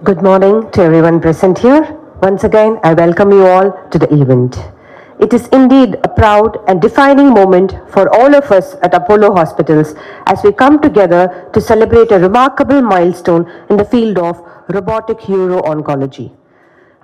Good morning to everyone present here. Once again, I welcome you all to the event. It is indeed a proud and defining moment for all of us at Apollo Hospitals as we come together to celebrate a remarkable milestone in the field of robotic uro-oncology.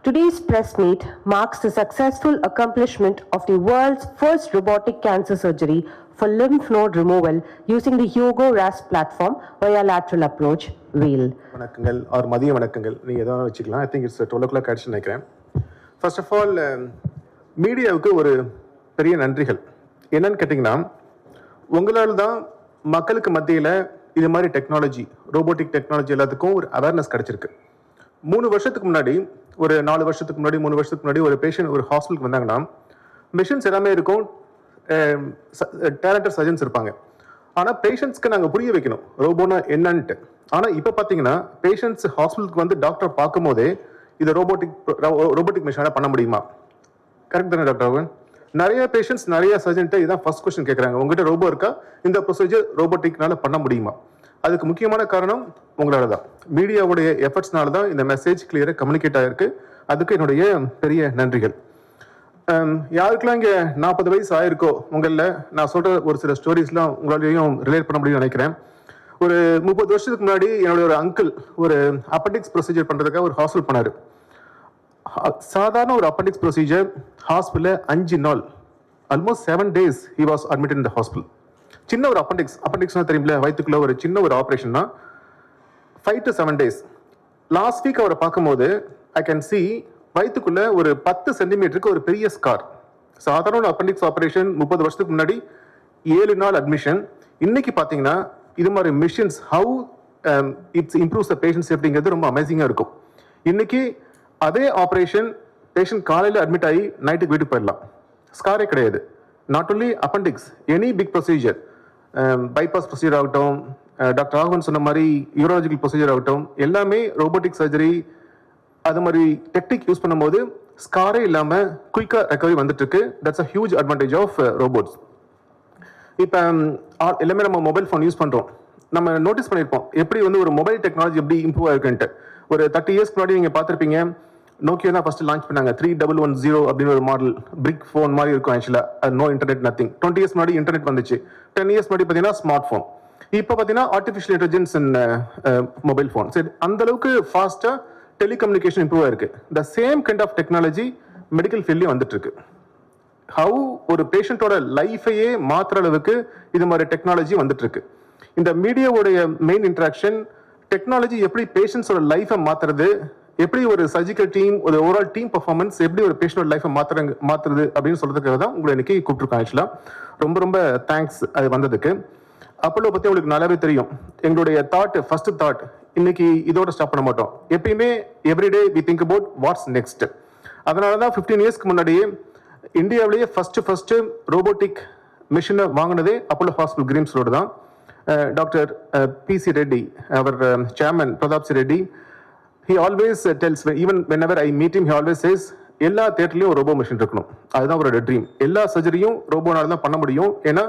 Today's press meet marks the successful accomplishment of the world's first robotic cancer surgery for lymph node removal using the Hugo RAS platform via lateral approach, WHEEL. வணக்கங்கள் R மதிய வணக்கங்கள் நீங்கள் எதாவது வச்சுக்கலாம். I think it's 12 o'clock ஆயிடுச்சு நினைக்கிறேன். First of all மீடியாவுக்கு ஒரு பெரிய நன்றிகள். என்னன்னு கேட்டிங்கன்னா, உங்களால் தான் மக்களுக்கு மத்தியில் இது மாதிரி டெக்னாலஜி, ரோபோட்டிக் டெக்னாலஜி எல்லாத்துக்கும் ஒரு அவேர்னஸ் கிடச்சிருக்கு. 3 வருஷத்துக்கு முன்னாடி, ஒரு 4 வருஷத்துக்கு முன்னாடி, 3 வருஷத்துக்கு முன்னாடி ஒரு பேஷண்ட் ஒரு ஹாஸ்பிட்டலுக்கு வந்தாங்கன்னா, மிஷின்ஸ் எல்லாமே இருக்கும், டேலண்டட் சர்ஜன்ஸ் இருப்பாங்க. ஆனால் பேஷண்ட்ஸ்க்கு நாங்கள் புரிய வைக்கணும் ரோபோனா என்னன்ட்டு. ஆனால் இப்போ பார்த்தீங்கன்னா பேஷண்ட்ஸ் ஹாஸ்பிட்டலுக்கு வந்து டாக்டர் பார்க்கும் போதே இதை ரோபோட்டிக் மிஷினால பண்ண முடியுமா? கரெக்ட் தானே டாக்டர் அவன்? நிறைய பேஷண்ட்ஸ் நிறைய சர்ஜன்ட்டு இதான் ஃபர்ஸ்ட் கொஸ்டின் கேட்குறாங்க, உங்ககிட்ட ரோபோ இருக்கா, இந்த ப்ரொசீஜர் ரோபோட்டிக்னால பண்ண முடியுமா? அதுக்கு முக்கியமான காரணம் உங்களால தான், மீடியாவுடைய எஃபர்ட்ஸ்னால தான் இந்த மெசேஜ் கிளியராக கம்யூனிகேட் ஆகிருக்கு. அதுக்கு என்னுடைய பெரிய நன்றிகள். யாருக்கெல்லாம் இங்கே 40 வயசு ஆயிருக்கோ உங்களில் நான் சொல்கிற ஒரு சில ஸ்டோரிஸ்லாம் உங்களாலையும் ரிலேட் பண்ண முடியும்னு நினைக்கிறேன். ஒரு 30 வருஷத்துக்கு முன்னாடி என்னுடைய ஒரு அங்கிள் ஒரு அப்பண்டிக்ஸ் ப்ரொசீஜர் பண்ணுறதுக்காக ஒரு ஹாஸ்பிட்டல் பண்ணார். சாதாரண ஒரு அப்பண்டிக்ஸ் ப்ரொசீஜர் ஹாஸ்பிட்டலில் 5 நாள், almost 7 days he was admit in the hospital. சின்ன ஒரு அப்பண்டிக்ஸ்னா தெரியுமில்ல, வயிற்றுக்குள்ள ஒரு சின்ன ஒரு ஆப்ரேஷன் தான். 5 to 7 days. லாஸ்ட் வீக் அவரை பார்க்கும்போது ஐ கேன் சி வயிற்றுக்குள்ள ஒரு 10 சென்டிமீட்டருக்கு ஒரு பெரிய ஸ்கார். சாதாரண அப்பண்டிக்ஸ் ஆப்ரேஷன் 30 வருஷத்துக்கு முன்னாடி 7 நாள் அட்மிஷன். இன்னைக்கு பார்த்தீங்கன்னா இது மாதிரி machines how it's improves the patient சேஃப்டிங்கிறது ரொம்ப அமேசிங்காக இருக்கும். இன்னைக்கு அதே ஆப்ரேஷன் பேஷண்ட் காலையில் அட்மிட் ஆகி நைட்டுக்கு வீட்டுக்கு போயிடலாம், ஸ்காரே கிடையாது. Not only appendix, any big procedure, bypass procedure ஆகட்டும், டாக்டர் ராகவன் சொன்ன மாதிரி யூரோலஜிக்கல் ப்ரொசீஜர் ஆகட்டும், எல்லாமே ரோபோட்டிக் சர்ஜரி அது மாதிரி டெக்னிக் யூஸ் பண்ணும்போது ஸ்காரே இல்லாமல் குயிக்காக ரெக்கவரி வந்துட்டு இருக்கு. That's a huge advantage of robots. இப்போ எல்லாமே நம்ம மொபைல் ஃபோன் யூஸ் பண்ணுறோம். நம்ம நோட்டீஸ் பண்ணியிருப்போம் எப்படி வந்து ஒரு மொபைல் டெக்னாலஜி எப்படி இம்ப்ரூவ் ஆயிருக்குன்ட்டு. ஒரு 30 years முன்னாடி நீங்கள் பார்த்துருப்பீங்க, நோக்கியா தான் ஃபர்ஸ்ட் லான்ச் பண்ணாங்க 3110 அப்படின்னு ஒரு மாடல், பிரிக் ஃபோன் மாதிரி இருக்கும். ஆக்சுவலாக நோ இன்டர்நெட் நத்திங். 20 years முன்னாடி இன்டர்நெட் வந்துச்சு. 10 years முன்னாடி பார்த்தீங்கன்னா ஸ்மார்ட் ஃபோன். இப்போ பார்த்தீங்கன்னா artificial intelligence in mobile phone. சரி, அந்த அளவுக்கு ஃபாஸ்ட்டாக டெலிகம்யூனிகேஷன் இம்ப்ரூவ் ஆயிருக்கு. The same kind of technology medical ஃபீல்ட்லயும் வந்துட்டு இருக்கு. ஹவு ஒரு பேஷண்டோட லைஃபையே மாத்துற அளவுக்கு இது மாதிரி டெக்னாலஜி வந்துட்டு இருக்கு. இந்த மீடியாவுடைய மெயின் இன்ட்ராக்ஷன் டெக்னாலஜி எப்படி பேஷண்ட்ஸோட லைஃபை மாத்துறது, எப்படி ஒரு சர்ஜிக்கல் டீம், ஒரு ஓவரால் டீம் பர்ஃபார்மன்ஸ் எப்படி ஒரு பேஷண்டோட லைஃபை மாத்துறது அப்படின்னு சொல்றதுக்காக தான் உங்களை இன்னைக்கு கூப்பிட்டுருக்கோம். ஆக்சுவலா ரொம்ப ரொம்ப தேங்க்ஸ் அது வந்ததுக்கு. அப்போலோ பத்தி உங்களுக்கு நல்லாவே தெரியும். எங்களுடைய ஃபர்ஸ்ட் தாட் இன்னைக்கு இதோட ஸ்டாப் பண்ண மாட்டோம். எப்பயுமே every day we think about what's next. அதனால தான் 15 yearsக்கு முன்னாடியே இந்தியாவிலேயே ஃபர்ஸ்ட் ரோபோட்டிக் மிஷினை வாங்கினதே அப்போலோ ஹாஸ்பிட்டல் கிரீம்ஸ் ரோடு தான். டாக்டர் PC ரெட்டி, அவர் chairman Prathap C Reddy, he always tells, even whenever I meet him, he always says எல்லா தியேட்டர்லயும் ஒரு ரோபோ மிஷின் இருக்கணும். அதுதான் அவரோட ட்ரீம். எல்லா சர்ஜரியும் ரோபோனால தான் பண்ண முடியும். ஏன்னா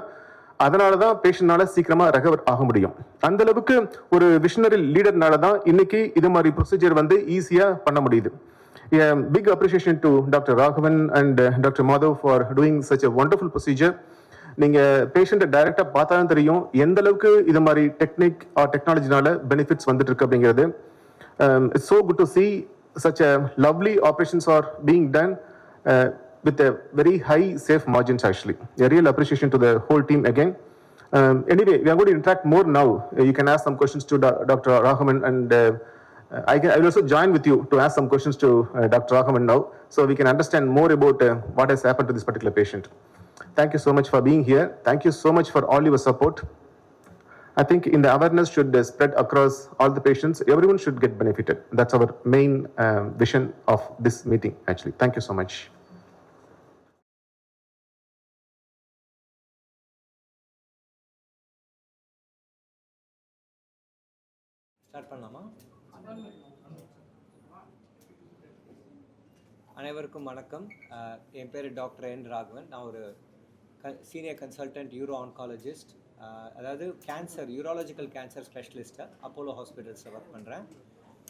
அதனால தான் பேஷண்ட்னால சீக்கிரமா ரெகவர் ஆக முடியும். அந்த அளவுக்கு ஒரு விஷனரி லீடர்னால தான் இன்னைக்கு இது மாதிரி ப்ரொசீஜர் வந்து ஈஸியா பண்ண முடியுது. Big appreciation to doctor Raghavan and doctor Madhav for doing such a wonderful procedure. நீங்க பேஷண்ட்டை டைரக்டா பார்த்தாலும் தெரியும் எந்த அளவுக்கு இது மாதிரி டெக்னிக் ஆர் டெக்னாலஜினால பெனிஃபிட்ஸ் வந்துட்டு இருக்கு அப்படிங்கிறது. It's so good to see such a lovely operations are being done with a very high safe margins actually. A real appreciation to the whole team again. Anyway, we are going to interact more now. You can ask some questions to Dr. Raghavan and I will also join with you to ask some questions to Dr. Raghavan now so we can understand more about what has happened to this particular patient. Thank you so much for being here. Thank you so much for all your support. I think in the awareness should spread across all the patients. Everyone should get benefited. That's our main vision of this meeting actually. Thank you so much. Start பண்ணலாமா? அனைவருக்கும் வணக்கம். என் பேர் doctor என் ராகவன். நான் ஒரு senior consultant euro oncologist, அதாவது cancer யூராலஜிக்கல் cancer ஸ்பெஷலிஸ்ட்டாக Apollo ஹாஸ்பிட்டல்ஸில் work பண்ணுறேன்.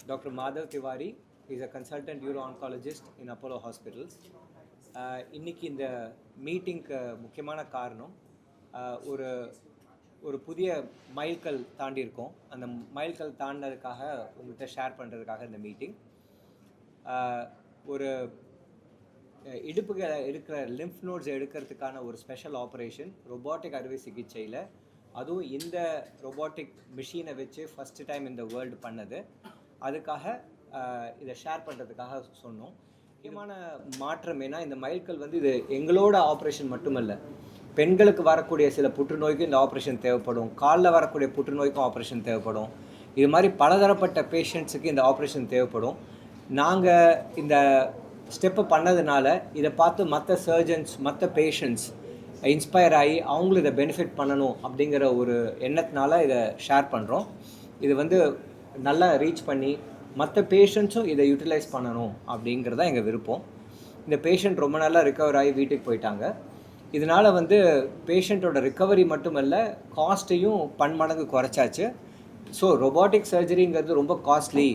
Dr. Madhav Tiwari is a consultant uro-oncologist in Apollo Hospitals. இன்னைக்கு இந்த மீட்டிங்க்கு முக்கியமான காரணம் ஒரு ஒரு புதிய மைல்கல் தாண்டியிருக்கோம். அந்த மைல்கல் தாண்டினதுக்காக உங்கள்கிட்ட ஷேர் பண்ணுறதுக்காக இந்த மீட்டிங். ஒரு இடுப்புகளை எடுக்கிற லிம்ஃப் நோட்ஸ் எடுக்கிறதுக்கான ஒரு ஸ்பெஷல் ஆப்ரேஷன் ரொபாட்டிக் அறுவை சிகிச்சையில், அதுவும் இந்த ரொபாட்டிக் மிஷினை வச்சு ஃபஸ்ட்டு டைம் இந்த வேர்ல்டு பண்ணது. அதுக்காக இதை ஷேர் பண்ணுறதுக்காக சொன்னோம். முக்கியமான மாற்றம் ஏன்னா இந்த மைல்கல் வந்து இது எங்களோட ஆப்ரேஷன் மட்டுமல்ல, பெண்களுக்கு வரக்கூடிய சில புற்றுநோய்க்கும் இந்த ஆப்ரேஷன் தேவைப்படும், காலில் வரக்கூடிய புற்றுநோய்க்கும் ஆப்ரேஷன் தேவைப்படும். இது மாதிரி பலதரப்பட்ட பேஷண்ட்ஸுக்கு இந்த ஆப்ரேஷன் தேவைப்படும். நாங்கள் இந்த ஸ்டெப்பு பண்ணதுனால இதை பார்த்து மற்ற சர்ஜன்ஸ் மற்ற பேஷண்ட்ஸ் இன்ஸ்பயர் ஆகி அவங்களும் இதை பெனிஃபிட் பண்ணணும் அப்படிங்கிற ஒரு எண்ணத்தினால இதை ஷேர் பண்ணுறோம். இது வந்து நல்லா ரீச் பண்ணி மற்ற பேஷண்ட்ஸும் இதை யூட்டிலைஸ் பண்ணணும் அப்படிங்கிறது தான் எங்கள் விருப்பம். இந்த பேஷண்ட் ரொம்ப நல்லா ரிகவர் ஆகி வீட்டுக்கு போயிட்டாங்க. இதனால் வந்து பேஷண்ட்டோட ரிகவரி மட்டுமல்ல, காஸ்ட்டையும் பன்மடங்கு குறைச்சாச்சு. ஸோ ரொபாட்டிக் சர்ஜரிங்கிறது ரொம்ப காஸ்ட்லி,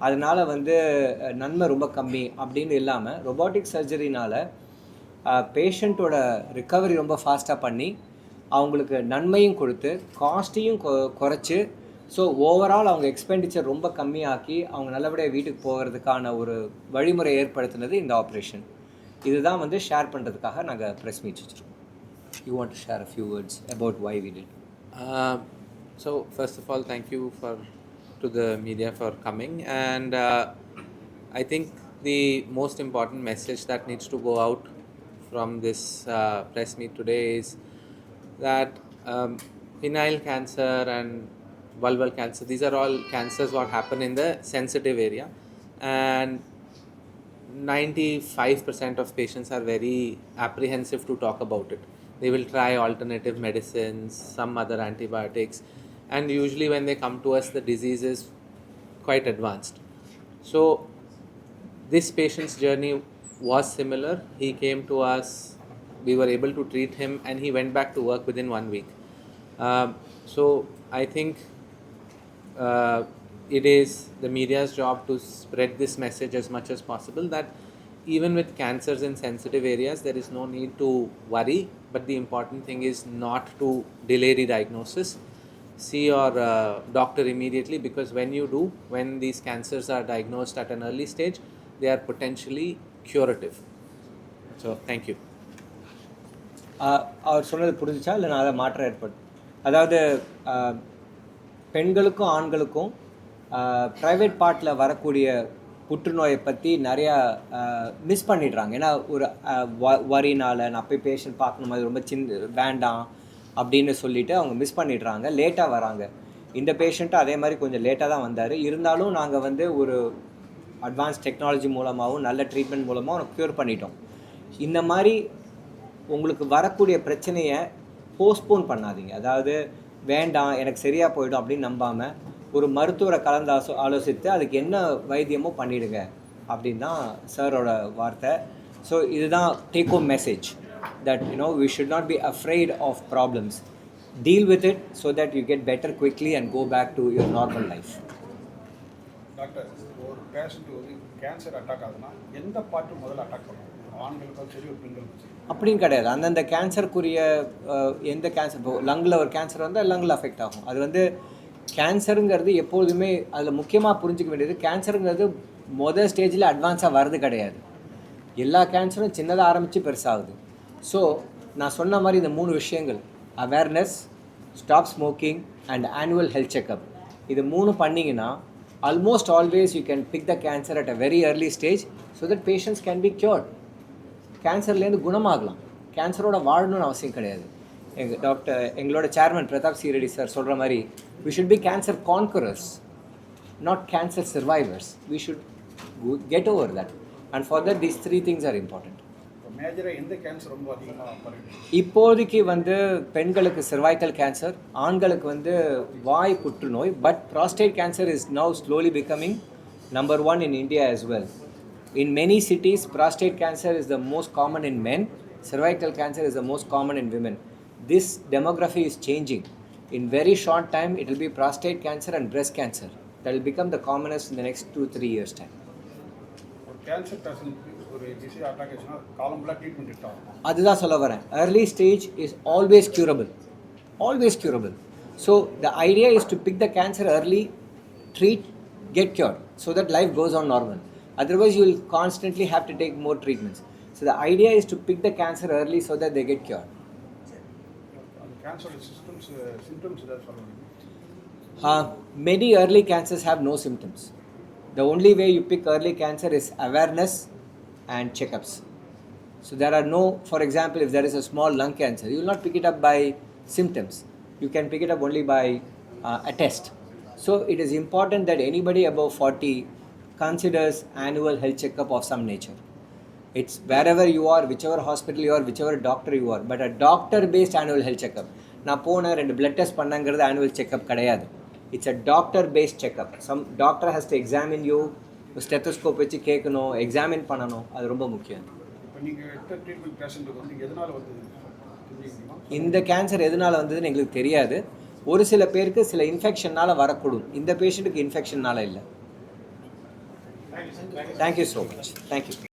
அதனால் வந்து நன்மை ரொம்ப கம்மி அப்படின்னு இல்லாமல், ரொபாட்டிக் சர்ஜரினால் பேஷண்ட்டோட ரிகவரி ரொம்ப ஃபாஸ்ட்டாக பண்ணி அவங்களுக்கு நன்மையும் கொடுத்து காஸ்ட்டையும் குறைச்சி, ஸோ ஓவரால் அவங்க எக்ஸ்பெண்டிச்சர் ரொம்ப கம்மியாக்கி அவங்க நல்லபடியாக வீட்டுக்கு போகிறதுக்கான ஒரு வழிமுறை ஏற்படுத்தினது இந்த ஆப்ரேஷன். இதுதான் வந்து ஷேர் பண்ணுறதுக்காக நாங்கள் ப்ரெஸ் மீட் வச்சுருக்கோம். You want to share a few words about why we did? So first of all, thank you to the media for coming, and I think the most important message that needs to go out from this press meet today is that penile cancer and vulval cancer, these are all cancers what happen in the sensitive area, and 95% of patients are very apprehensive to talk about it. They will try alternative medicines, some other antibiotics, and usually when they come to us the disease is quite advanced. So this patient's journey was similar. He came to us, we were able to treat him, and he went back to work within 1 week. So I think it is the media's job to spread this message as much as possible, that even with cancers in sensitive areas there is no need to worry, but the important thing is not to delay the diagnosis. See your doctor immediately, because when these cancers are diagnosed at an early stage, they are potentially curative. So thank you. அவர் சொன்னது புரிஞ்சிச்சா இல்லை நான் அதை மாற்றம் ஏற்படும்? அதாவது பெண்களுக்கும் ஆண்களுக்கும் ப்ரைவேட் பார்ட்டில் வரக்கூடிய புற்றுநோயை பற்றி நிறையா மிஸ் பண்ணிடுறாங்க. ஏன்னா ஒரு வரினால் நான் போய் பேஷண்ட் பார்க்கணும், அது ரொம்ப வேண்டாம் அப்படின்னு சொல்லிவிட்டு அவங்க மிஸ் பண்ணிடுறாங்க, லேட்டாக வராங்க. இந்த பேஷண்ட்டும் அதே மாதிரி கொஞ்சம் லேட்டாக தான் வந்தார். இருந்தாலும் நாங்கள் வந்து ஒரு அட்வான்ஸ் டெக்னாலஜி மூலமாகவும் நல்ல ட்ரீட்மெண்ட் மூலமாக அவனை க்யூர் பண்ணிட்டோம். இந்த மாதிரி உங்களுக்கு வரக்கூடிய பிரச்சனையை போஸ்ட்போன் பண்ணாதீங்க. அதாவது வேண்டாம் எனக்கு சரியாக போயிடும் அப்படின்னு நம்பாமல் ஒரு மருத்துவரை கலந்து ஆலோசித்து அதுக்கு என்ன வைத்தியமோ பண்ணிவிடுங்க அப்படின்னு தான் சாரோட வார்த்தை. ஸோ இதுதான் take home message, that we should not be afraid of problems. Deal with it so that you get better quickly and go back to your normal life. Doctor, ஒரு பேஷண்ட் வந்து கேன்சர் அட்டாக் ஆகுதுன்னா எந்த part முதல்ல attack பண்ணுவோம்? ஆண்களுக்கும் சரி பெண்களுக்கும் சரி அப்படின்னு கிடையாது. அந்தந்த கேன்சருக்குரிய எந்த கேன்சர், இப்போ லங்கில் ஒரு கேன்சர் வந்தால் லங்கில் அஃபெக்ட் ஆகும். அது வந்து கேன்சருங்கிறது எப்பொழுதுமே அதில் முக்கியமாக புரிஞ்சிக்க வேண்டியது, கேன்சருங்கிறது மொதல் ஸ்டேஜில் அட்வான்ஸாக வர்றது கிடையாது. எல்லா கேன்சரும் சின்னதாக ஆரம்பித்து பெருசாகுது. ஸோ நான் சொன்ன மாதிரி இந்த 3 விஷயங்கள், awareness, stop smoking and annual health checkup, இது 3 பண்ணிங்கன்னா almost always you can pick the cancer at a very early stage so that patients can be cured. கேன்சர்லேருந்து குணமாகலாம், கேன்சரோட வாழணும்னு அவசியம் கிடையாது. எங்களோட chairman Prathap C Reddy sir சொல்கிற மாதிரி, we should be cancer conquerors, not cancer survivors. We should get over that, and for that these 3 things are important. மேஜராக எந்த cancer ரொம்ப அதிகமாக பரவுது? இப்போதைக்கு வந்து பெண்களுக்கு cervical cancer, ஆண்களுக்கு வந்து வாய் புற்றுநோய். But prostate cancer is now slowly becoming number 1 in India as well. In many cities, prostate cancer is the most common in men, cervical cancer is the most common in women. This demography is changing. In very short time, it will be prostate cancer and breast cancer. that will become the commonest in the next 2-3 years time. ஒரு cancer பேஷண்ட்டுக்கு ஒரு disease attack ஆச்சுன்னா காலம் ஃபுல்லாக treatment எடுத்தாகும். அதுதான் சொல்ல வரேன். early stage is always curable. So the idea is to pick the cancer early, treat, get cured, so that life goes on normal. Otherwise you will constantly have to take more treatments. So the idea is to pick the cancer early so that they get cured. அந்த கேன்சரோட symptoms ஏதாவது சொல்ல முடியுமா? Many early cancers have no symptoms. The only way you pick early cancer is awareness and checkups. So there are no, for example, if there is a small lung cancer, you will not pick it up by symptoms. You can pick it up only by a test. So it is important that anybody above 40 considers annual health checkup of some nature. It's wherever you are, whichever hospital you are, whichever doctor you are, but a doctor-based annual health checkup. நான் போன 2 blood test பண்ணங்கிறது annual checkup கிடையாது. It's a doctor-based checkup. Some doctor has to examine you, stethoscope வச்சு கேட்கணும், examine பண்ணணும், அது ரொம்ப முக்கியம். இப்போ நீங்கள் எடுத்த ட்ரீட்மெண்ட் பேஷண்ட்டுக்கு வந்து எதனால் வந்து தெரிஞ்சுக்கணுமா? இந்த கேன்சர் எதனால் வந்ததுன்னு எங்களுக்கு தெரியாது. ஒரு சில பேருக்கு சில இன்ஃபெக்ஷனால் வரக்கூடும். இந்த பேஷண்ட்டுக்கு இன்ஃபெக்ஷனால் இல்லை. Thank you so much. தேங்க்யூ.